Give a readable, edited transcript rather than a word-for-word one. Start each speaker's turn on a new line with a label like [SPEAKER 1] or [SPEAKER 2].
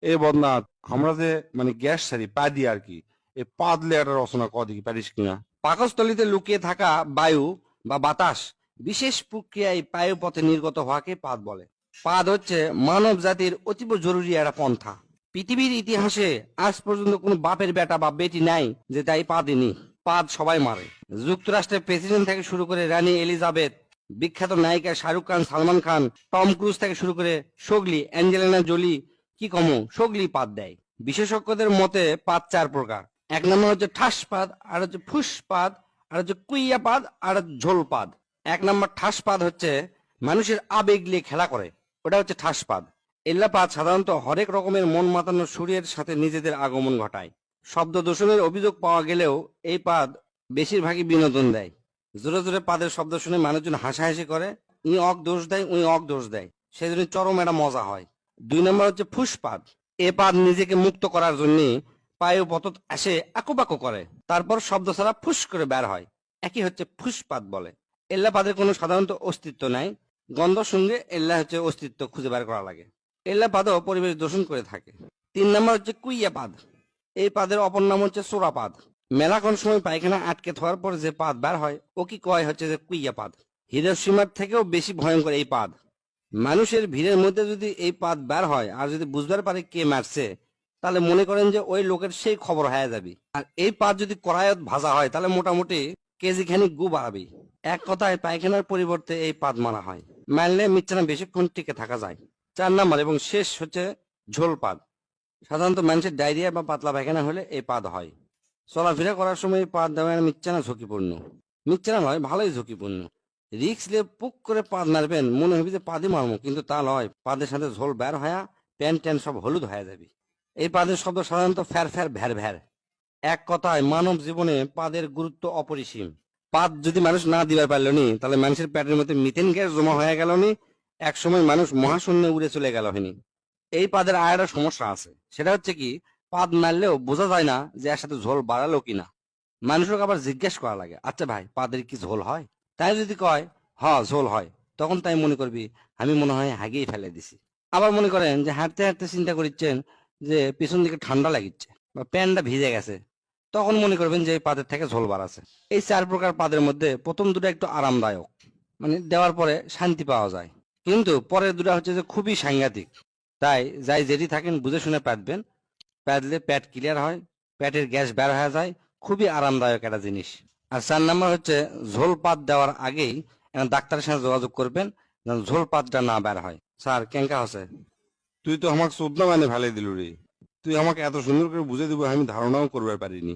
[SPEAKER 1] এ বদনাথ, আমরা যে মানে গ্যাস সারি পা দিয়ে আর কি, এই পাদলে একটা রচনা দেখি পারিস কিনা।
[SPEAKER 2] পাকস্থলীতে লুকিয়ে থাকা বায়ু বা বাতাস বিশেষ প্রক্রিয়ায় বায়ুপথে নির্গত হওয়াকে পাদ বলে। পাদ হচ্ছে মানব জাতির অতীব জরুরি একটা পন্থা। পৃথিবীর ইতিহাসে আজ পর্যন্ত কোনো বাপের বেটা বা বেটি নাই যে তাই পা দিনি। পাদ সবাই মারে। যুক্তরাষ্ট্রের প্রেসিডেন্ট থেকে শুরু করে রানী এলিজাবেথ, বিখ্যাত নায়িকা শাহরুখ খান, সালমান খান, টম ক্রুজ থেকে শুরু করে সোগলি, অ্যাঞ্জেলিনা জোলি, কি কমো সোগলি পাদ দেয়। বিশেষজ্ঞদের মতে পাদ 4 প্রকার। এক নম্বর হচ্ছে ঠাস পাদ, আর হচ্ছে ফুস পাদ, আর হচ্ছে কুইয়া পাদ, আর ঝোল পাদ। এক নম্বর ঠাস পাদ হচ্ছে মানুষের আবেগ নিয়ে খেলা করে, ওটা হচ্ছে ঠাস পাদ। এল্লা পাদ সাধারণত হরেক রকমের মন মাতানো সুরের সাথে নিজেদের আগমন ঘটায়। শব্দ দূষণের অভিযোগ পাওয়া গেলেও এই পাদ বেশিরভাগই বিনোদন দেয়। জোরে জোরে পাদের শব্দ শুনে মানুষজন হাসাহাসি করে, ই অক দোষ দেয়, উই অক দোষ দেয়, সেজন্য চরম একটা মজা হয়। 2 নম্বর হচ্ছে ফুসপাদ। এ পাদ নিজেকে মুক্ত করার জন্য পায়ু পতত আসে আকুপাকু করে, তারপর শব্দ ছাড়া ফুস করে বের হয়, একই হচ্ছে ফুসপাদ বলে। এল্লা পাদের কোনো সাধারণত অস্তিত্ব নাই, গন্ধ সঙ্গে এল্লা হচ্ছে অস্তিত্ব খুঁজে বের করা লাগে। এল্লা পাদও পরিবেশ দূষণ করে থাকে। 3 নম্বর হচ্ছে কুইয়া পাদ। এই পাদের অপর নাম হচ্ছে সোরাপাদ। মেলাক্ষণ সময় পায়খানা আটকে থাকার পর যে পাদ বের হয় ও কি কয় হচ্ছে যে কুইয়া পাদ। হিরোশিমার থেকেও বেশি ভয়ঙ্কর এই পাদ। মানুষের ভিড়ের মধ্যে যদি এই পাদ বের হয় আর যদি বুঝবার পারে কে মারছে, তাহলে মনে করেন যে ওই লোকের সেই খবর হয়ে যাবে। আর এই পাদ যদি কড়াইত ভাজা হয় তাহলে মোটামুটি কেজি খানিক গু বাড়াবে। এক কথায় পায়খানার পরিবর্তে এই পাদ মারা হয়, মারলে মিচ্ছানা বেশিক্ষণ টিকে থাকা যায়। 4 নাম্বার এবং শেষ হচ্ছে ঝোল পাদ। সাধারণত মানুষের ডায়রিয়া বা পাতলা পায়খানা হলে এই পাদ হয়। চলাফেরা করার সময় পাদ দেওয়া মিচ্ছানা ঝুঁকিপূর্ণ। মিচ্ছানা নয়, ভালোই ঝুঁকিপূর্ণ। রিক্স নিয়ে পুক করে পাদ মারবেন, মনে হবে যে পাদই মারমো, কিন্তু তা নয়, পাদের সাথে ঝোল বের হয়া প্যান ট্যান সব হলুদ হয়ে যাবে। এই পাদের শব্দ সাধারণত ফ্যার ফ্যার ভ্যার ভ্যার। এক কথায় মানব জীবনে পাদের গুরুত্ব অপরিসীম। পাদ যদি মানুষ না দিবার পারল নি, তাহলে মানুষের পেটের মধ্যে মিথেন গ্যাস জমা হয়ে গেল নি, এক সময় মানুষ মহাশূন্যে উড়ে চলে গেল হনি। এই পাদের আর একটা সমস্যা আছে, সেটা হচ্ছে কি, পাদ মারলেও বোঝা যায় না যে এর সাথে ঝোল বাড়ালো কিনা। মানুষকে আবার জিজ্ঞেস করা লাগে, আচ্ছা ভাই পাদের কি ঝোল হয়? তাই যদি কয় হ ঝোল হয়, তখন তাই মনে করবি আমি মনে হয় হাগিয়ে ফেলে দিছি। আবার মনে করেন যে হাঁটতে হাঁটতে চিন্তা করছেন যে পিছন দিকে ঠান্ডা লাগিচ্ছে বা প্যান্টটা ভিজে গেছে, তখন মনে করবেন যে এই পাদের থেকে ঝোল বাড়াছে। এই 4 প্রকার পাদের মধ্যে প্রথম দুটো একটু আরামদায়ক, মানে দেওয়ার পরে শান্তি পাওয়া যায়, কিন্তু পরের দুটো হচ্ছে যে খুবই সাংঘাতিক। তাই যাই যেটি থাকেন বুঝে শুনে পাতবেন, পাতলে পেট ক্লিয়ার হয়, পেটের গ্যাস বের হয়ে যায়, খুবই আরামদায়ক একটা জিনিস। আর 4 নাম্বার হচ্ছে ঝোল পাত দেওয়ার আগেই ডাক্তারের সাথে যোগাযোগ করবেন যেন ঝোল পাতটা না বের হয়। স্যার কেঙ্কা আছে?
[SPEAKER 1] তুই তো আমাকে চোদ্দা মানে ফেলে দিল রে। তুই আমাকে এত সুন্দর করে বুঝে দিব আমি ধারণাও করবার পারিনি।